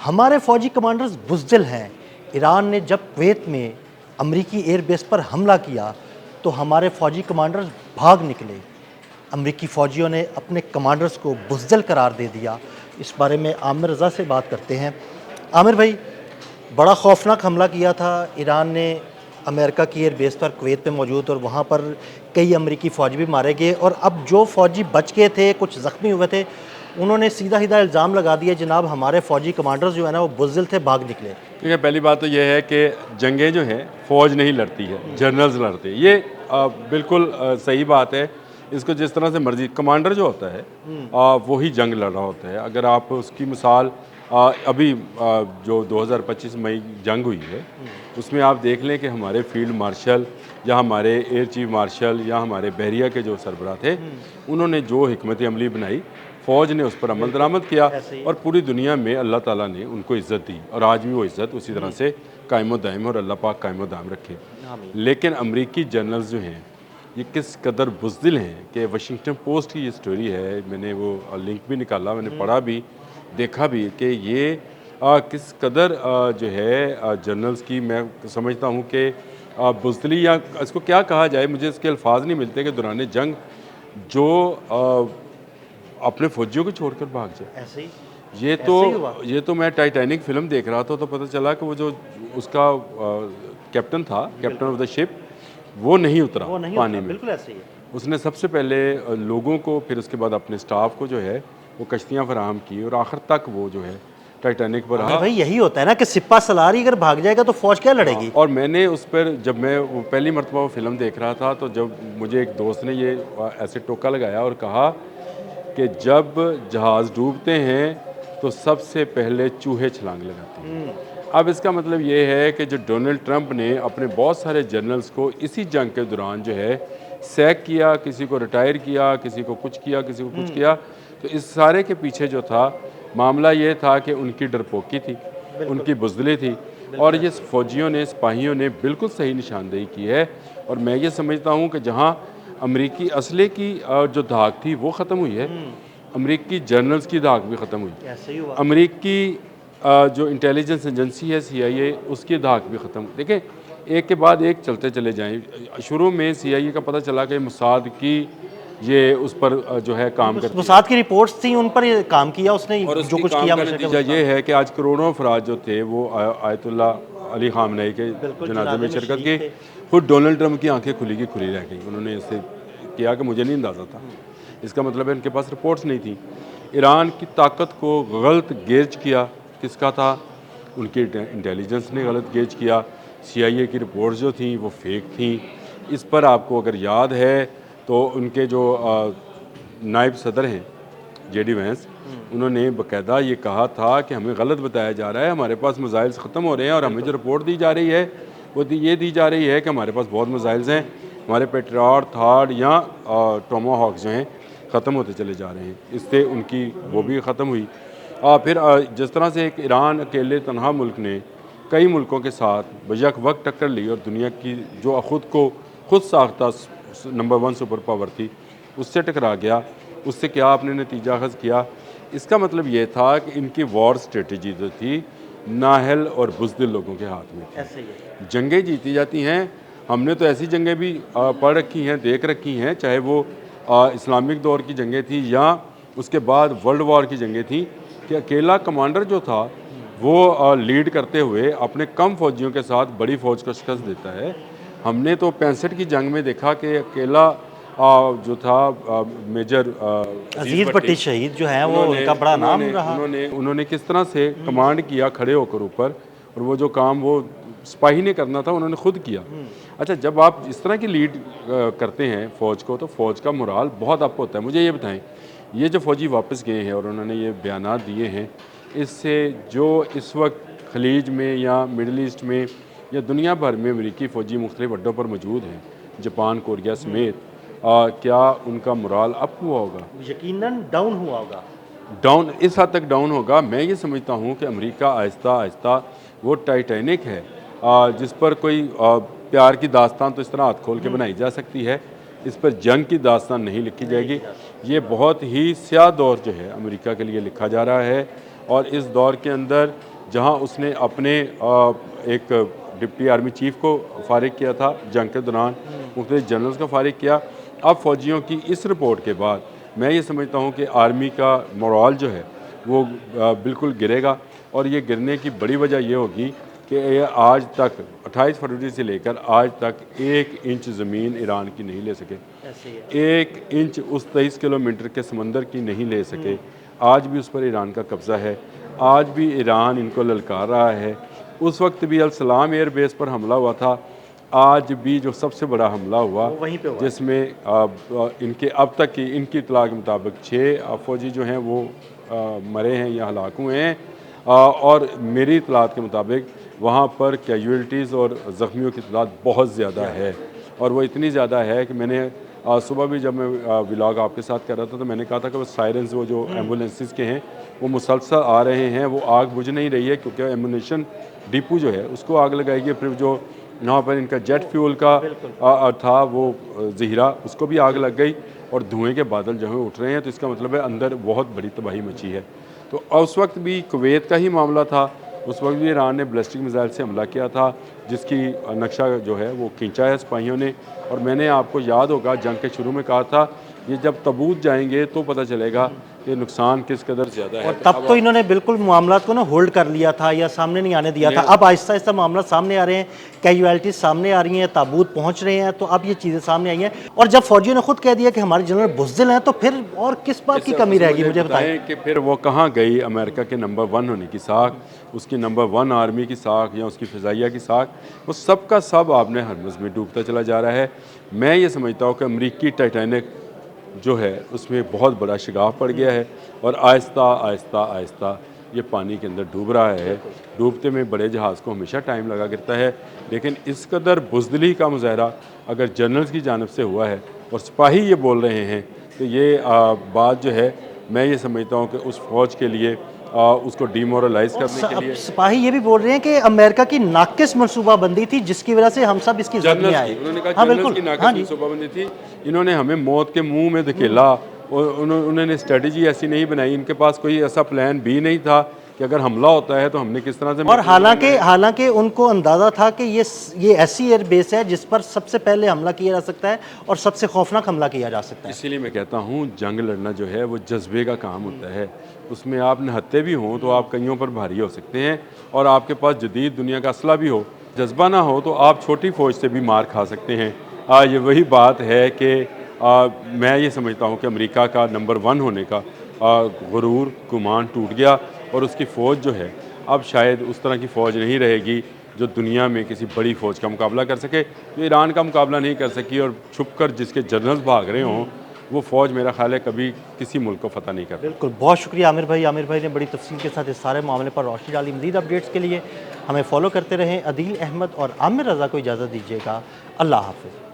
हमारे फ़ौजी कमांडर्स बुज़दिल हैं। ईरान ने जब कुवैत में अमरीकी एयरबेस पर हमला किया तो हमारे फ़ौजी कमांडर्स भाग निकले। अमरीकी फ़ौजियों ने अपने कमांडर्स को बुज़दिल करार दे दिया। इस बारे में आमिर रज़ा से बात करते हैं। आमिर भाई, बड़ा खौफनाक हमला किया था ईरान ने अमेरिका की एयरबेस पर कुवैत में मौजूद, और वहाँ पर कई अमरीकी फ़ौजी भी मारे गए, और अब जो फ़ौजी बच गए थे, कुछ ज़ख्मी हुए थे, उन्होंने सीधा सीधा इल्ज़ाम लगा दिया जनाब हमारे फ़ौजी कमांडर्स जो है ना वो बुज़दिल थे, भाग निकले। ठीक है, पहली बात तो ये है कि जंगें जो हैं फ़ौज नहीं लड़ती है, जनरल्स लड़ते हैं। ये बिल्कुल सही बात है। इसको जिस तरह से मर्जी, कमांडर जो होता है वही जंग लड़ रहा होता है। अगर आप उसकी मिसाल अभी जो 2025 मई जंग हुई है उसमें आप देख लें कि हमारे फील्ड मार्शल या हमारे एयर चीफ मार्शल या हमारे बहरिया के जो सरबराह थे, उन्होंने जो हिकमत अमली बनाई, फ़ौज ने उस पर अमल दरामद किया और पूरी दुनिया में अल्लाह ताला ने उनको इज़्ज़त दी, और आज भी वो इज़्ज़त उसी तरह से कायम दायम है, और अल्लाह पाक कायम दायम रखे। लेकिन अमरीकी जनरल्स जो हैं ये किस कदर बुज़दिल हैं कि वाशिंगटन पोस्ट की ये स्टोरी है, मैंने वो लिंक भी निकाला, मैंने पढ़ा भी, देखा भी कि ये किस कदर जो है जनरल्स की, मैं समझता हूँ कि बुज़दिली, या इसको क्या कहा जाए, मुझे इसके अल्फाज नहीं मिलते, कि दौरान जंग जो अपने फौजियों को छोड़कर भाग जाए। ऐसे ही ये तो मैं टाइटैनिक फिल्म देख रहा था तो पता चला कि वो जो उसका कैप्टन था, कैप्टन ऑफ द शिप, वो नहीं उतरा पानी में। बिल्कुल ऐसे ही है। उसने सबसे पहले लोगों को, फिर उसके बाद अपने स्टाफ को जो है वो कश्तियाँ फराहम की, और आखिर तक वो जो है टाइटैनिक पर रहा। भाई यही होता है ना कि सिप्पा सलारी अगर भाग जाएगा तो फौज क्या लड़ेगी। और मैंने उस पर, जब मैं वो पहली मरतबा वो फिल्म देख रहा था, तो जब मुझे एक दोस्त ने ये ऐसे टोका लगाया और कहा कि जब जहाज़ डूबते हैं तो सबसे पहले चूहे छलांग लगाते हैं। अब इसका मतलब ये है कि जो डोनाल्ड ट्रंप ने अपने बहुत सारे जनरल्स को इसी जंग के दौरान जो है सैक किया, किसी को रिटायर किया, किसी को कुछ किया, किसी को कुछ किया, तो इस सारे के पीछे जो था मामला ये था कि उनकी डरपोकी थी, उनकी बुज़दिली थी, और ये फ़ौजियों ने, सिपाहियों ने बिल्कुल सही निशानदेही की है। और मैं ये समझता हूँ कि जहाँ अमरीकी असले की जो धाक थी वो ख़त्म हुई है, अमरीकी जर्नल्स की धाक भी ख़त्म हुई। ऐसे ही हुआ। अमरीकी जो इंटेलिजेंस एजेंसी है CIA, उसकी धाक भी ख़त्म। देखें, एक के बाद एक चलते चले जाएं। शुरू में CIA का पता चला कि मोसाद की ये उस पर जो है काम करती है, मोसाद की रिपोर्ट्स थी, उन पर ये काम किया उसने, और जो कुछ काम किया का नतीजा ये है कि आज करोड़ों अफराद जो थे वो आयतुल्लाह अली खामनेई के जनाजे में शिरकत की। खुद डोनाल्ड ट्रंप की आंखें खुली की खुली रह गई। उन्होंने इससे किया कि मुझे नहीं अंदाज़ा था। इसका मतलब है इनके पास रिपोर्ट्स नहीं थी। ईरान की ताकत को गलत गेज किया किसका था? उनकी इंटेलिजेंस ने गलत गेज किया। CIA की रिपोर्ट्स जो थी वो फेक थी। इस पर आपको अगर याद है तो उनके जो नायब सदर हैं JD वैंस, उन्होंने बाकायदा ये कहा था कि हमें गलत बताया जा रहा है, हमारे पास मिसाइल्स ख़त्म हो रहे हैं, और हमें जो रिपोर्ट दी जा रही है वो ये दी जा रही है कि हमारे पास बहुत मिसाइल्स हैं, हमारे पेट्रियट, थार्ड या टोमाहॉक जो हैं ख़त्म होते चले जा रहे हैं। इससे उनकी वो भी ख़त्म हुई। फिर जिस तरह से एक ईरान अकेले तनहा मुल्क ने कई मुल्कों के साथ बयक वक्त टक्कर ली, और दुनिया की जो खुद साख्ता नंबर 1 सुपर पावर थी उससे टकरा गया, उससे क्या आपने नतीजा अखज़ किया? इसका मतलब ये था कि इनकी वॉर स्ट्रेटजी जो थी नाहल और बुज़दिल लोगों के हाथ में थी। ऐसे ही है। जंगें जीती जाती हैं। हमने तो ऐसी जंगें भी पढ़ रखी हैं, देख रखी हैं, चाहे वो इस्लामिक दौर की जंगें थी या उसके बाद वर्ल्ड वॉर की जंगें थी, कि अकेला कमांडर जो था वो लीड करते हुए अपने कम फौजियों के साथ बड़ी फ़ौज को शिकस्त देता है। हमने तो 65 की जंग में देखा कि अकेला जो था मेजर अजीज भट्टी शहीद जो हैं वो उनका बड़ा नाम रहा। उन्होंने किस तरह से कमांड किया खड़े होकर ऊपर, और वो जो काम वो सिपाही ने करना था उन्होंने खुद किया। अच्छा, जब आप इस तरह की लीड करते हैं फ़ौज को, तो फ़ौज का मोराल बहुत अप होता है। मुझे ये बताएं, ये जो फ़ौजी वापस गए हैं और उन्होंने ये बयानात दिए हैं, इससे जो इस वक्त खलीज में या मिडल ईस्ट में या दुनिया भर में अमरीकी फ़ौजी मुख्तलिफ अड्डों पर मौजूद हैं, जापान, कोरिया समेत, क्या उनका मोराल अप हुआ होगा? यकीनन डाउन हुआ होगा। डाउन, इस हद तक डाउन होगा। मैं ये समझता हूँ कि अमेरिका आहिस्ता आहिस्ता वो टाइटैनिक है जिस पर कोई प्यार की दास्तान तो इस तरह हाथ खोल के बनाई जा सकती है, इस पर जंग की दास्तान नहीं लिखी जाएगी। ये बहुत ही स्याह दौर जो है अमेरिका के लिए लिखा जा रहा है, और इस दौर के अंदर जहां उसने अपने एक डिप्टी आर्मी चीफ को फारिग किया था जंग के दौरान, मुख्तलिफ जनरल्स को फारिग किया। अब फ़ौजियों की इस रिपोर्ट के बाद मैं ये समझता हूँ कि आर्मी का मोराल जो है वो बिल्कुल गिरेगा, और ये गिरने की बड़ी वजह ये होगी कि ये आज तक 28 फरवरी से लेकर आज तक 1 इंच ज़मीन ईरान की नहीं ले सके, ऐसे ही है। 1 इंच उस 23 किलोमीटर के समंदर की नहीं ले सके। आज भी उस पर ईरान का कब्ज़ा है, आज भी ईरान इनको ललकार रहा है। उस वक्त भी अल सलाम एयर बेस पर हमला हुआ था, आज भी जो सबसे बड़ा हमला हुआ वो वहीं पे हुआ। जिसमें इनके अब तक की इनकी इतला के मुताबिक 6 फ़ौजी जो हैं वो मरे हैं या हलाक हुए हैं, और मेरी इतलात के मुताबिक वहाँ पर कैजुअल्टीज़ और ज़ख्मियों की तादाद बहुत ज़्यादा है, और वो इतनी ज़्यादा है कि मैंने सुबह भी जब मैं व्लॉग आपके साथ कर रहा था तो मैंने कहा था कि वो सायरन्स वो जो एम्बुलेंसेस के हैं वो मुसलसल आ रहे हैं, वो आग बुझ नहीं रही है क्योंकि एमुनेशन डिपो जो है उसको आग लगाएगी, फिर जो यहाँ पर इनका जेट फ्यूल का था वो ज़हीरा उसको भी आग लग गई, और धुएं के बादल जो है उठ रहे हैं, तो इसका मतलब है अंदर बहुत बड़ी तबाही मची है। तो उस वक्त भी कुवैत का ही मामला था, उस वक्त भी ईरान ने बैलिस्टिक मिसाइल से हमला किया था, जिसकी नक्शा जो है वो खींचा है सिपाहियों ने। और मैंने आपको याद होगा जंग के शुरू में कहा था ये जब तबूत जाएंगे तो पता चलेगा कि नुकसान किस कदर ज़्यादा है। और तब तो इन्होंने बिल्कुल मामला को ना होल्ड कर लिया था या सामने नहीं आने दिया था। अब आहिस्ता आहिस्ता मामला सामने आ रहे हैं, कैजुअलिटीज सामने आ रही हैं, ताबूत पहुंच रहे हैं, तो अब ये चीज़ें सामने आई हैं। और जब फौजियों ने खुद कह दिया कि हमारे जनरल बुज़दिल हैं, तो फिर और किस बात की कमी रहेगी, मुझे बताएं कि फिर वो कहाँ गई अमेरिका के नंबर 1 होने की साख, उसकी नंबर 1 आर्मी की साख या उसकी फ़िज़ाइया की साख, वो सब का सब आपने हरमज़ में डूबता चला जा रहा है। मैं ये समझता हूँ कि अमरीकी टाइटैनिक जो है उसमें बहुत बड़ा शिगाफ पड़ गया है, और आहिस्ता आहिस्ता आहिस्ता ये पानी के अंदर डूब रहा है। डूबते में बड़े जहाज़ को हमेशा टाइम लगा करता है, लेकिन इस कदर बुज़दिली का मुज़ाहरा अगर जनरल्स की जानिब से हुआ है और सिपाही ये बोल रहे हैं, तो ये बात जो है मैं ये समझता हूँ कि उस फ़ौज के लिए उसको डिमोरलाइज करने के लिए सिपाही ये भी बोल रहे हैं कि अमेरिका की नाकिस मनसूबाबंदी थी जिसकी वजह से हम सब इसकी जद में आए। उन्होंने कहा हाँ जनरल्स बिल्कुल, की नाकिस हाँ जी। मनसूबाबंदी थी, इन्होंने हमें मौत के मुंह में धकेला, और उन्होंने स्ट्रेटजी ऐसी नहीं बनाई, इनके पास कोई ऐसा प्लान भी नहीं था कि अगर हमला होता है तो हमने किस तरह से। और हालांकि उनको अंदाज़ा था कि ये ऐसी एयर बेस है जिस पर सबसे पहले हमला किया जा सकता है और सबसे खौफनाक हमला किया जा सकता है। इसीलिए मैं कहता हूँ जंग लड़ना जो है वो जज्बे का काम होता है, उसमें आप नहत्ते भी हों तो आप कईयों पर भारी हो सकते हैं, और आपके पास जदीद दुनिया का असला भी हो, जज्बा ना हो तो आप छोटी फ़ौज से भी मार खा सकते हैं। ये वही बात है कि मैं ये समझता हूँ कि अमेरिका का नंबर 1 होने का गुरूर गुमान टूट गया, और उसकी फ़ौज जो है अब शायद उस तरह की फ़ौज नहीं रहेगी जो दुनिया में किसी बड़ी फ़ौज का मुकाबला कर सके। जो ईरान का मुकाबला नहीं कर सकी और छुप कर जिसके जनरल्स भाग रहे हों, वो फ़ौज मेरा ख्याल है कभी किसी मुल्क को फ़तह नहीं कर। बिल्कुल, बहुत शुक्रिया आमिर भाई। आमिर भाई ने बड़ी तफसील के साथ इस सारे मामले पर रोशनी डाली। मज़ीद अपडेट्स के लिए हमें फॉलो करते रहें। अदील अहमद और आमिर रज़ा को इजाज़त दीजिएगा। अल्लाह हाफ़िज़।